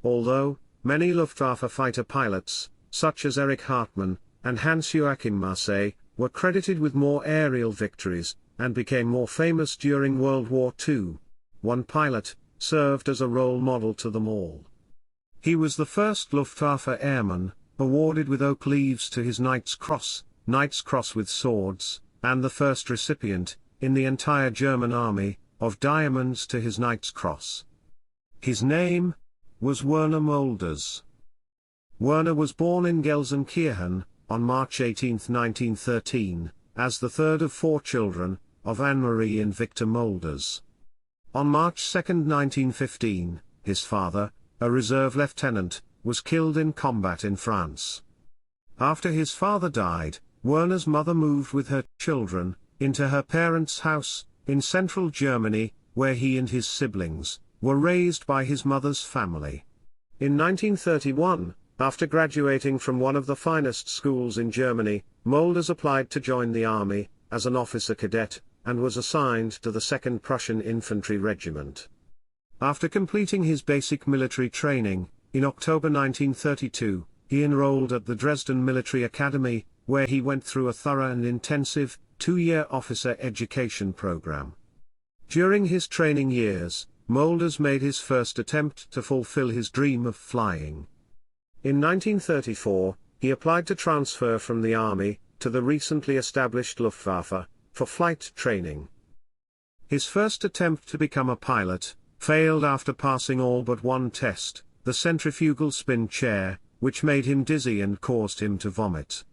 although many Luftwaffe fighter pilots, such as Erich Hartmann and Hans-Joachim Marseille, were credited with more aerial victories, and became more famous during World War II. One pilot served as a role model to them all. He was the first Luftwaffe airman awarded with oak leaves to his Knight's Cross with swords, and the first recipient, in the entire German army, of diamonds to his Knight's Cross. His name was Werner Mölders. Werner was born in Gelsenkirchen, on March 18, 1913, as the third of four children, of Anne-Marie and Victor Mölders. On March 2, 1915, his father, a reserve lieutenant, was killed in combat in France. After his father died, Werner's mother moved with her children into her parents' house in central Germany, where he and his siblings were raised by his mother's family. In 1931, after graduating from one of the finest schools in Germany, Mölders applied to join the army as an officer cadet, and was assigned to the 2nd Prussian Infantry Regiment. After completing his basic military training, in October 1932, he enrolled at the Dresden Military Academy, where he went through a thorough and intensive, 2-year officer education program. During his training years, Mölders made his first attempt to fulfill his dream of flying. In 1934, he applied to transfer from the army to the recently established Luftwaffe for flight training. His first attempt to become a pilot failed after passing all but one test, the centrifugal spin chair, which made him dizzy and caused him to vomit.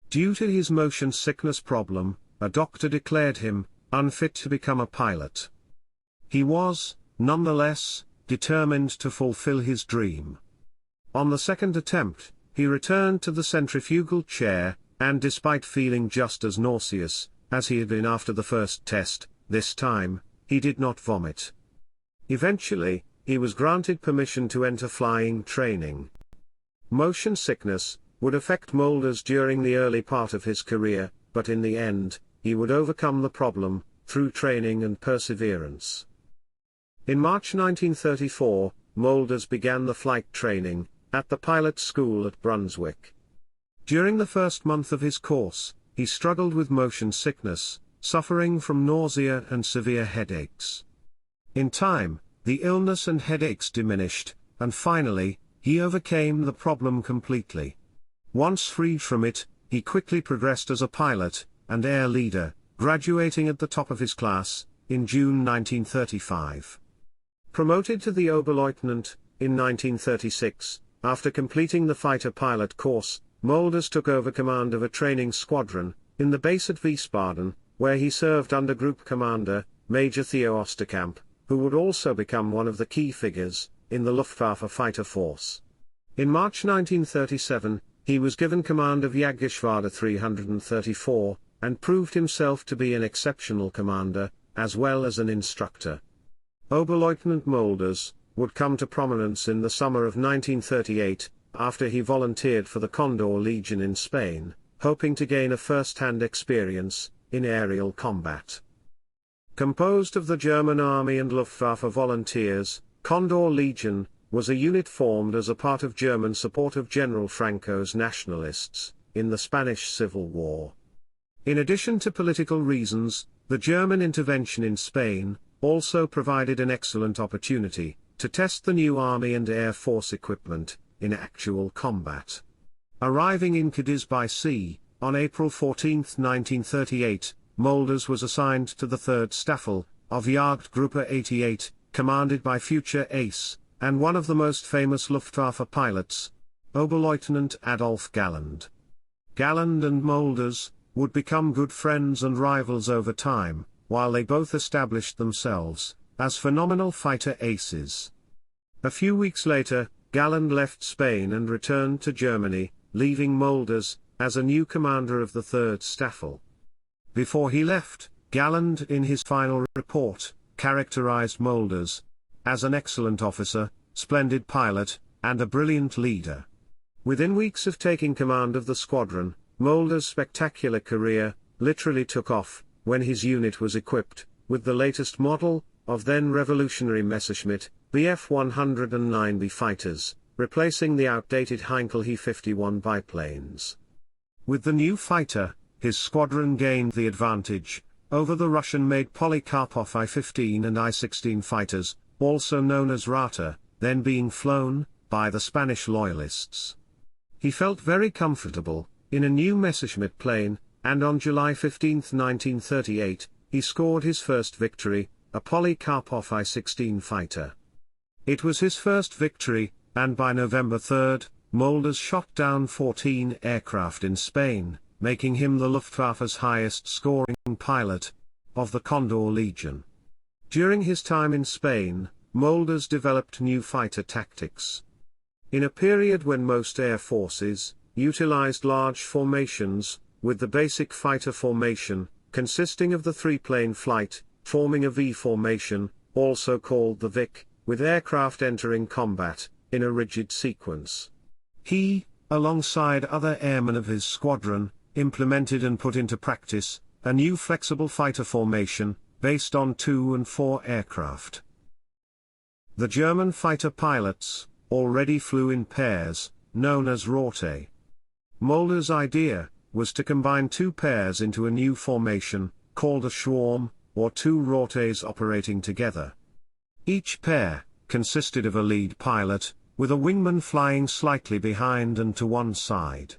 Due to his motion sickness problem, a doctor declared him unfit to become a pilot. He was, nonetheless, determined to fulfill his dream. On the second attempt, he returned to the centrifugal chair, and despite feeling just as nauseous as he had been after the first test, this time, he did not vomit. Eventually, he was granted permission to enter flying training. Motion sickness would affect Mölders during the early part of his career, but in the end, he would overcome the problem through training and perseverance. In March 1934, Mölders began the flight training at the pilot school at Brunswick. During the first month of his course, he struggled with motion sickness, suffering from nausea and severe headaches. In time, the illness and headaches diminished, and finally, he overcame the problem completely. Once freed from it, he quickly progressed as a pilot and air leader, graduating at the top of his class in June 1935. Promoted to the Oberleutnant in 1936, after completing the fighter pilot course, Mölders took over command of a training squadron in the base at Wiesbaden, where he served under Group Commander Major Theo Osterkamp, who would also become one of the key figures in the Luftwaffe fighter force. In March 1937, he was given command of Jagdgeschwader 334, and proved himself to be an exceptional commander, as well as an instructor. Oberleutnant Mölders would come to prominence in the summer of 1938, after he volunteered for the Condor Legion in Spain, hoping to gain a first-hand experience in aerial combat. Composed of the German Army and Luftwaffe volunteers, Condor Legion was a unit formed as a part of German support of General Franco's nationalists in the Spanish Civil War. In addition to political reasons, the German intervention in Spain also provided an excellent opportunity to test the new army and air force equipment in actual combat. Arriving in Cadiz by sea, on April 14, 1938, Mölders was assigned to the 3rd Staffel of Jagdgruppe 88, commanded by future ace, and one of the most famous Luftwaffe pilots, Oberleutnant Adolf Galland. Galland and Mölders would become good friends and rivals over time, while they both established themselves as phenomenal fighter aces. A few weeks later, Galland left Spain and returned to Germany, leaving Mölders as a new commander of the 3rd Staffel. Before he left, Galland in his final report characterized Mölders as an excellent officer, splendid pilot, and a brilliant leader. Within weeks of taking command of the squadron, Mölders' spectacular career literally took off when his unit was equipped with the latest model of then revolutionary Messerschmitt Bf-109B fighters, replacing the outdated Heinkel He-51 biplanes. With the new fighter, his squadron gained the advantage over the Russian-made Polikarpov I-15 and I-16 fighters, also known as Rata, then being flown by the Spanish loyalists. He felt very comfortable in a new Messerschmitt plane, and on July 15, 1938, he scored his first victory, a Polikarpov I-16 fighter. It was his first victory, and by November 3, Mölders shot down 14 aircraft in Spain, making him the Luftwaffe's highest-scoring pilot of the Condor Legion. During his time in Spain, Mölders developed new fighter tactics. In a period when most air forces utilized large formations, with the basic fighter formation, consisting of the three-plane flight, forming a V formation, also called the Vic, with aircraft entering combat in a rigid sequence. He, alongside other airmen of his squadron, implemented and put into practice a new flexible fighter formation, based on 2 and 4 aircraft. The German fighter pilots already flew in pairs, known as Rote. Mölders' idea was to combine 2 pairs into a new formation, called a swarm, or 2 Rotes operating together. Each pair consisted of a lead pilot, with a wingman flying slightly behind and to one side.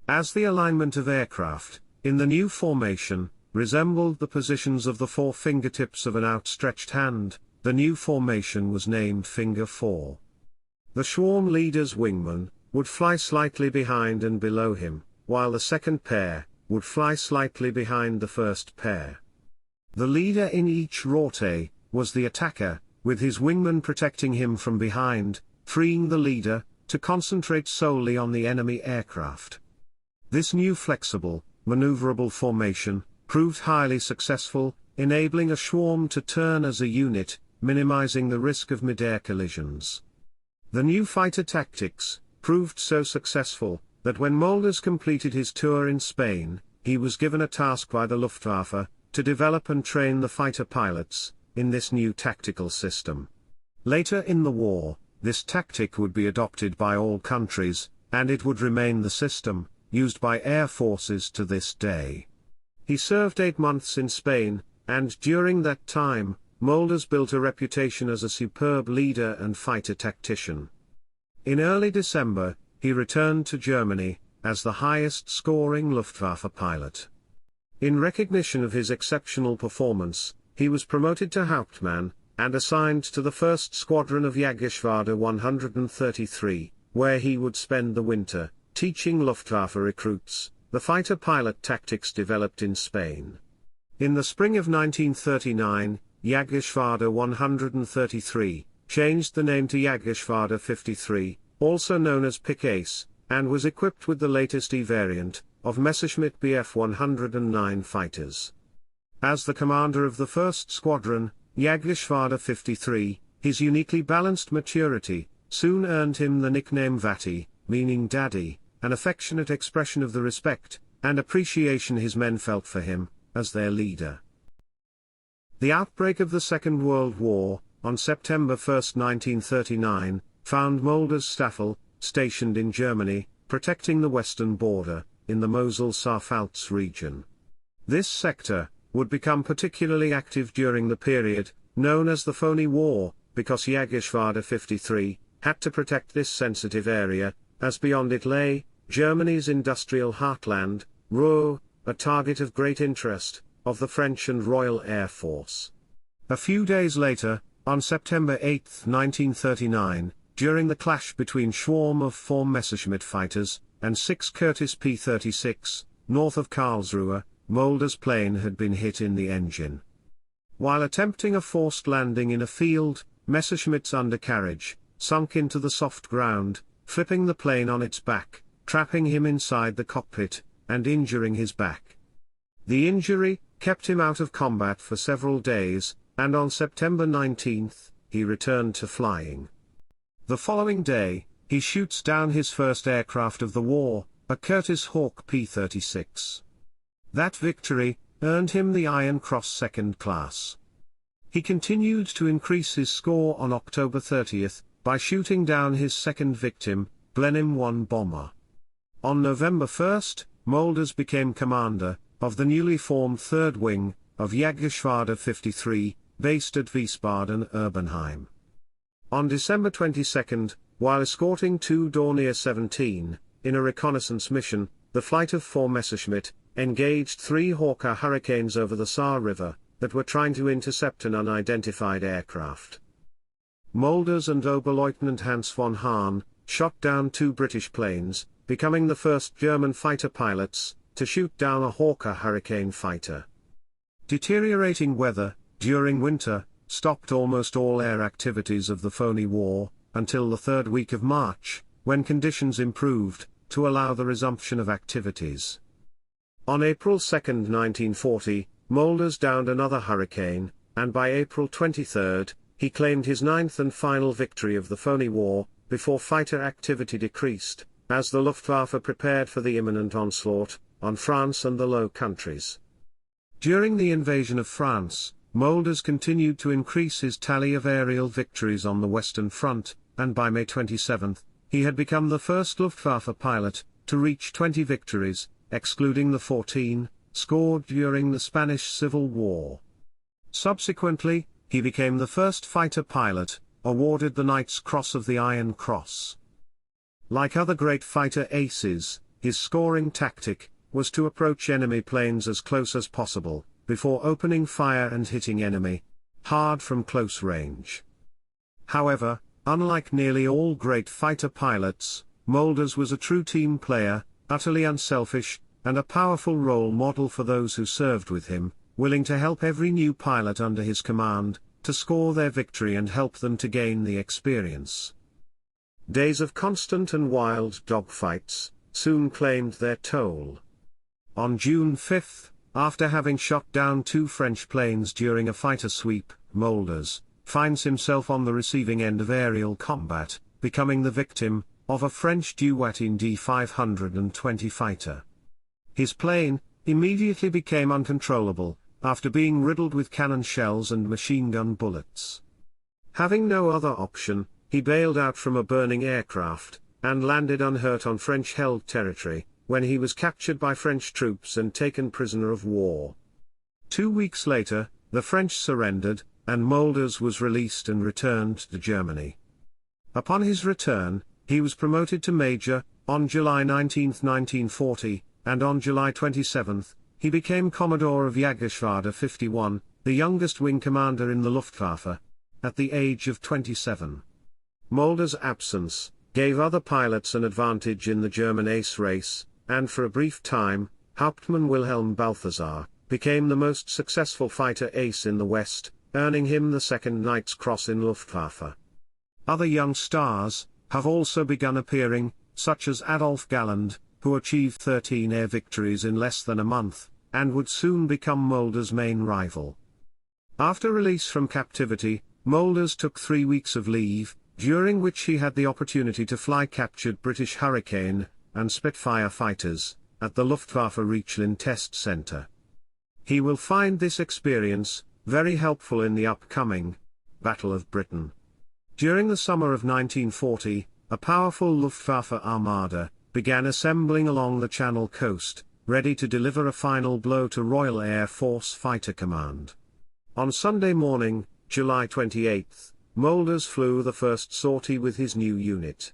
As the alignment of aircraft, in the new formation, resembled the positions of the 4 fingertips of an outstretched hand, the new formation was named Finger 4. The swarm leader's wingman would fly slightly behind and below him, while the second pair would fly slightly behind the first pair. The leader in each rote was the attacker, with his wingman protecting him from behind, freeing the leader to concentrate solely on the enemy aircraft. This new flexible, maneuverable formation proved highly successful, enabling a swarm to turn as a unit, minimizing the risk of mid-air collisions. The new fighter tactics proved so successful that when Mölders completed his tour in Spain, he was given a task by the Luftwaffe to develop and train the fighter pilots in this new tactical system. Later in the war, this tactic would be adopted by all countries, and it would remain the system used by air forces to this day. He served 8 months in Spain, and during that time, Mölders built a reputation as a superb leader and fighter tactician. In early December, he returned to Germany as the highest-scoring Luftwaffe pilot. In recognition of his exceptional performance, he was promoted to Hauptmann, and assigned to the 1st Squadron of Jägerschwader 133, where he would spend the winter, teaching Luftwaffe recruits the fighter pilot tactics developed in Spain. In the spring of 1939, Jägerschwader 133 changed the name to Jägerschwader 53, also known as Pick Ace, and was equipped with the latest E variant of Messerschmitt Bf-109 fighters. As the commander of the 1st Squadron, Jägerschwader 53, his uniquely balanced maturity soon earned him the nickname Vati, meaning daddy, an affectionate expression of the respect and appreciation his men felt for him as their leader. The outbreak of the Second World War, on September 1, 1939, found Mölders Staffel stationed in Germany, protecting the western border, in the Mosel-Saarpfalz region. This sector would become particularly active during the period known as the Phony War, because Jägerschwader 53 had to protect this sensitive area, as beyond it lay Germany's industrial heartland, Ruhr, a target of great interest of the French and Royal Air Force. A few days later, on September 8, 1939, during the clash between swarm of 4 Messerschmitt fighters and 6 Curtiss P-36, north of Karlsruhe, Mölders' plane had been hit in the engine. While attempting a forced landing in a field, Messerschmitt's undercarriage sunk into the soft ground, flipping the plane on its back, trapping him inside the cockpit, and injuring his back. The injury kept him out of combat for several days, and on September 19, he returned to flying. The following day, he shoots down his first aircraft of the war, a Curtiss Hawk P-36. That victory earned him the Iron Cross Second Class. He continued to increase his score on October 30 by shooting down his second victim, Blenheim 1 bomber. On November 1, Mölders became commander of the newly formed 3rd Wing of Jägerschwader 53, based at Wiesbaden-Erbenheim. On December 22, while escorting two Dornier 17, in a reconnaissance mission, the flight of 4 Messerschmitt engaged 3 Hawker Hurricanes over the Saar River that were trying to intercept an unidentified aircraft. Mölders and Oberleutnant Hans von Hahn shot down 2 British planes, becoming the first German fighter pilots to shoot down a Hawker Hurricane fighter. Deteriorating weather during winter stopped almost all air activities of the phony war until the 3rd week of March, when conditions improved to allow the resumption of activities. On April 2, 1940, Mölders downed another Hurricane, and by April 23, he claimed his 9th and final victory of the phony war, before fighter activity decreased, as the Luftwaffe prepared for the imminent onslaught on France and the Low Countries. During the invasion of France, Mölders continued to increase his tally of aerial victories on the Western Front, and by May 27, he had become the first Luftwaffe pilot to reach 20 victories, excluding the 14 scored during the Spanish Civil War. Subsequently, he became the first fighter pilot awarded the Knight's Cross of the Iron Cross. Like other great fighter aces, his scoring tactic was to approach enemy planes as close as possible, before opening fire and hitting enemy hard from close range. However, unlike nearly all great fighter pilots, Mölders was a true team player, utterly unselfish, and a powerful role model for those who served with him, willing to help every new pilot under his command to score their victory and help them to gain the experience. Days of constant and wild dogfights soon claimed their toll. On June 5, after having shot down 2 French planes during a fighter sweep, Mölders finds himself on the receiving end of aerial combat, becoming the victim of a French Duatin D-520 fighter. His plane immediately became uncontrollable, after being riddled with cannon shells and machine gun bullets. Having no other option, he bailed out from a burning aircraft, and landed unhurt on French-held territory, when he was captured by French troops and taken prisoner of war. 2 weeks later, the French surrendered, and Mölders was released and returned to Germany. Upon his return, he was promoted to Major on July 19, 1940, and on July 27, he became Commodore of Jägerschwader 51, the youngest wing commander in the Luftwaffe, at the age of 27. Mölders' absence gave other pilots an advantage in the German ace race, and for a brief time, Hauptmann Wilhelm Balthasar became the most successful fighter ace in the West, earning him the 2nd Knight's Cross in Luftwaffe. Other young stars have also begun appearing, such as Adolf Galland, who achieved 13 air victories in less than a month, and would soon become Mölders' main rival. After release from captivity, Mölders took 3 weeks of leave, during which he had the opportunity to fly captured British Hurricane and Spitfire fighters at the Luftwaffe Reichlin Test Center. He will find this experience very helpful in the upcoming Battle of Britain. During the summer of 1940, a powerful Luftwaffe armada began assembling along the Channel coast, ready to deliver a final blow to Royal Air Force Fighter Command. On Sunday morning, July 28, Mölders flew the first sortie with his new unit.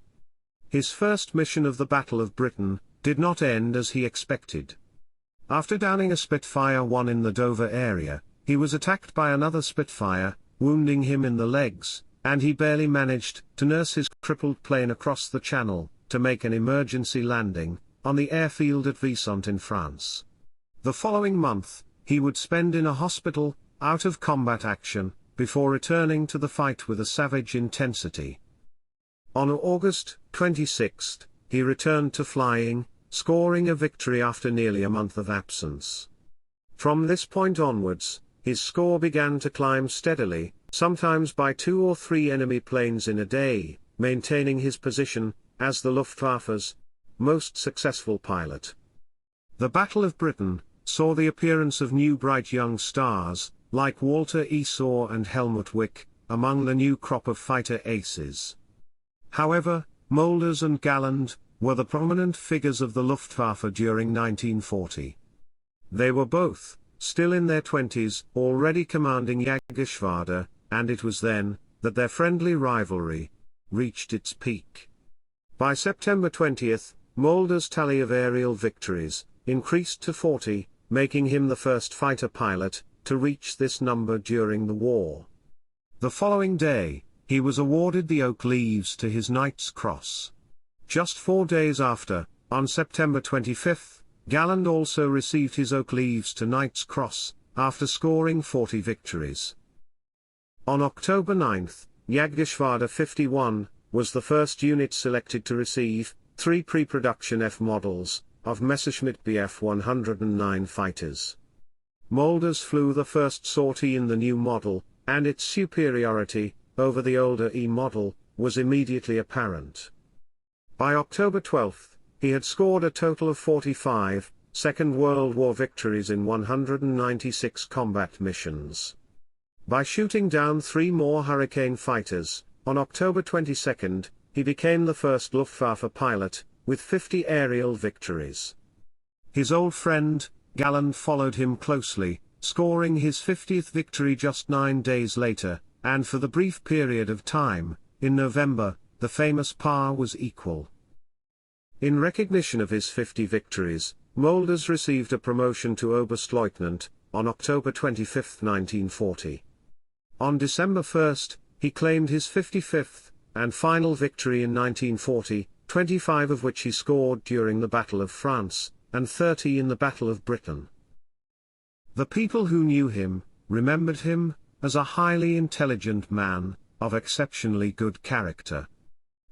His first mission of the Battle of Britain did not end as he expected. After downing a Spitfire 1 in the Dover area, he was attacked by another Spitfire, wounding him in the legs, and he barely managed to nurse his crippled plane across the Channel to make an emergency landing on the airfield at Vicent in France. The following month, he would spend in a hospital, out of combat action, before returning to the fight with a savage intensity. On August 26, he returned to flying, scoring a victory after nearly a month of absence. From this point onwards, his score began to climb steadily, sometimes by 2 or 3 enemy planes in a day, maintaining his position as the Luftwaffe's most successful pilot. The Battle of Britain saw the appearance of new bright young stars, like Walter Esau and Helmut Wick, among the new crop of fighter aces. However, Mölders and Galland were the prominent figures of the Luftwaffe during 1940. They were both, still in their 20s, already commanding Jägerschwader, and it was then that their friendly rivalry reached its peak. By September 20, Mölders' tally of aerial victories increased to 40, making him the first fighter pilot to reach this number during the war. The following day, he was awarded the Oak Leaves to his Knight's Cross. Just 4 days after, on September 25, Galland also received his Oak Leaves to Knight's Cross, after scoring 40 victories. On October 9, Jägerschwader 51 was the first unit selected to receive 3 pre-production F models of Messerschmitt Bf 109 fighters. Mölders flew the first sortie in the new model, and its superiority over the older E model was immediately apparent. By October 12, he had scored a total of 45 Second World War victories in 196 combat missions. By shooting down 3 more Hurricane fighters, on October 22, he became the first Luftwaffe pilot with 50 aerial victories. His old friend, Galland, followed him closely, scoring his 50th victory just 9 days later, and for the brief period of time, in November, the famous par was equal. In recognition of his 50 victories, Mölders received a promotion to Oberstleutnant on October 25, 1940. On December 1, he claimed his 55th and final victory in 1940, 25 of which he scored during the Battle of France, and 30 in the Battle of Britain. The people who knew him remembered him as a highly intelligent man, of exceptionally good character.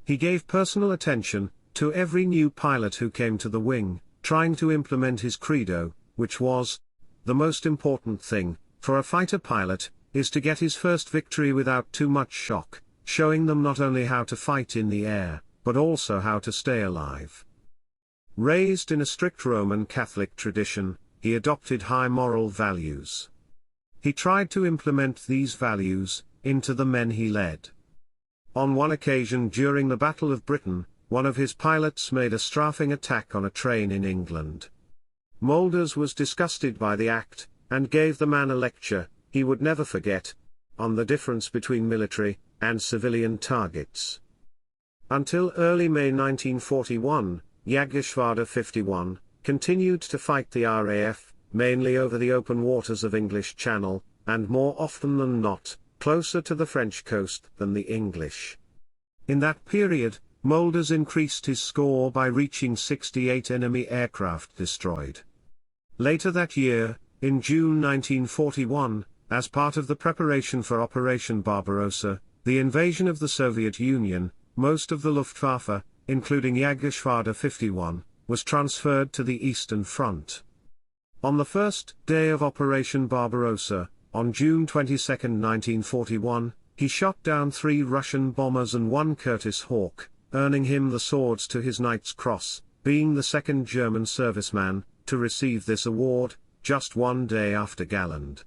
He gave personal attention to every new pilot who came to the wing, trying to implement his credo, which was, "The most important thing for a fighter pilot is to get his first victory without too much shock, showing them not only how to fight in the air, but also how to stay alive." Raised in a strict Roman Catholic tradition, he adopted high moral values. He tried to implement these values into the men he led. On one occasion during the Battle of Britain, one of his pilots made a strafing attack on a train in England. Mölders was disgusted by the act, and gave the man a lecture he would never forget on the difference between military and civilian targets. Until early May 1941, Jägerschwader 51 continued to fight the RAF, mainly over the open waters of English Channel, and more often than not, closer to the French coast than the English. In that period, Mölders increased his score by reaching 68 enemy aircraft destroyed. Later that year, in June 1941, as part of the preparation for Operation Barbarossa, the invasion of the Soviet Union, most of the Luftwaffe, including Jägerschwader 51, was transferred to the Eastern Front. On the first day of Operation Barbarossa, on June 22, 1941, he shot down 3 Russian bombers and 1 Curtiss Hawk, earning him the swords to his Knight's Cross, being the second German serviceman to receive this award, just 1 day after Galland.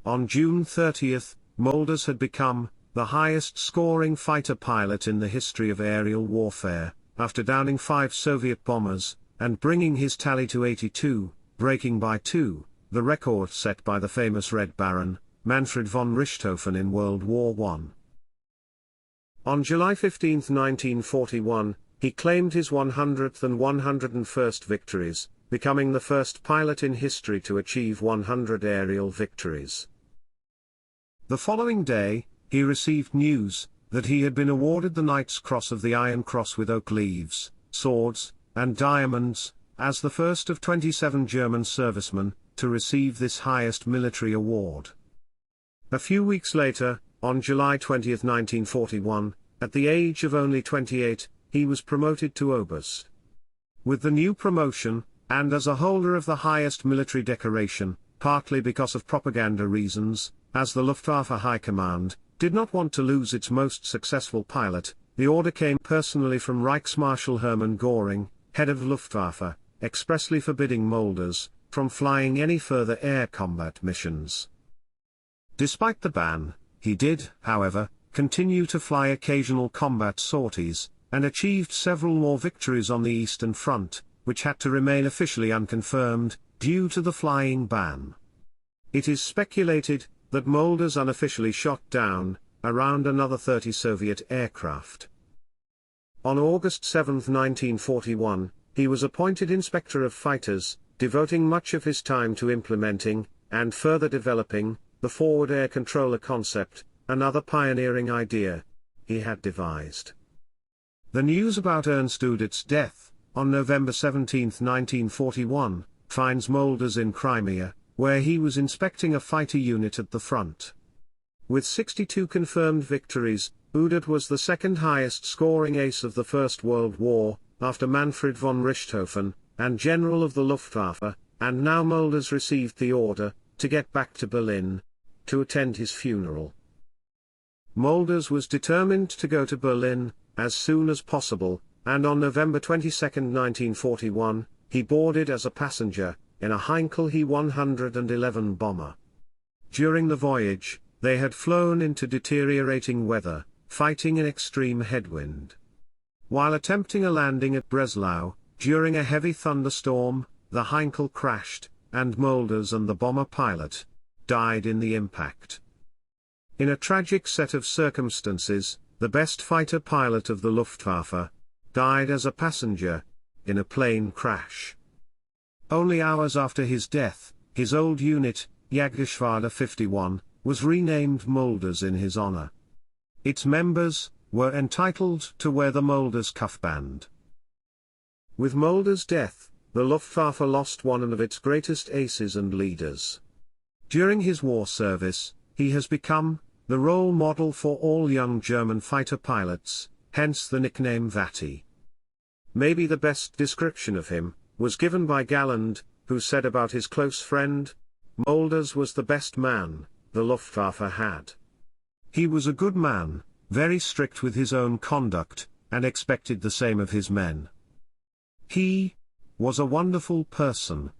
On June 30, Mölders had become the highest-scoring fighter pilot in the history of aerial warfare, after downing 5 Soviet bombers, and bringing his tally to 82, breaking by 2, the record set by the famous Red Baron, Manfred von Richthofen in World War I. On July 15, 1941, he claimed his 100th and 101st victories, becoming the first pilot in history to achieve 100 aerial victories. The following day, he received news that he had been awarded the Knight's Cross of the Iron Cross with oak leaves, swords, and diamonds, as the first of 27 German servicemen to receive this highest military award. A few weeks later, on July 20, 1941, at the age of only 28, he was promoted to Oberst. With the new promotion, and as a holder of the highest military decoration, partly because of propaganda reasons, as the Luftwaffe High Command did not want to lose its most successful pilot, the order came personally from Reichsmarschall Hermann Göring, head of Luftwaffe, expressly forbidding Mölders from flying any further air combat missions. Despite the ban, he did, however, continue to fly occasional combat sorties, and achieved several more victories on the Eastern Front, which had to remain officially unconfirmed, due to the flying ban. It is speculated that Mölders unofficially shot down around another 30 Soviet aircraft. On August 7, 1941, he was appointed Inspector of Fighters, devoting much of his time to implementing, and further developing, the forward air controller concept, another pioneering idea he had devised. The news about Ernst Udert's death, on November 17, 1941, finds Mölders in Crimea, where he was inspecting a fighter unit at the front. With 62 confirmed victories, Udert was the second highest scoring ace of the First World War, after Manfred von Richthofen, and General of the Luftwaffe, and now Mölders received the order to get back to Berlin to attend his funeral. Mölders was determined to go to Berlin as soon as possible, and on November 22, 1941, he boarded as a passenger in a Heinkel He-111 bomber. During the voyage, they had flown into deteriorating weather, fighting an extreme headwind. While attempting a landing at Breslau, during a heavy thunderstorm, the Heinkel crashed, and Mölders and the bomber pilot died in the impact. In a tragic set of circumstances, the best fighter pilot of the Luftwaffe died as a passenger in a plane crash. Only hours after his death, his old unit, Jagdgeschwader 51, was renamed Mölders in his honor. Its members were entitled to wear the Mölders cuffband. With Mölders' death, the Luftwaffe lost one of its greatest aces and leaders. During his war service, he has become the role model for all young German fighter pilots, hence the nickname Vati. Maybe the best description of him was given by Galland, who said about his close friend, "Mölders was the best man the Luftwaffe had. He was a good man, very strict with his own conduct, and expected the same of his men. He was a wonderful person,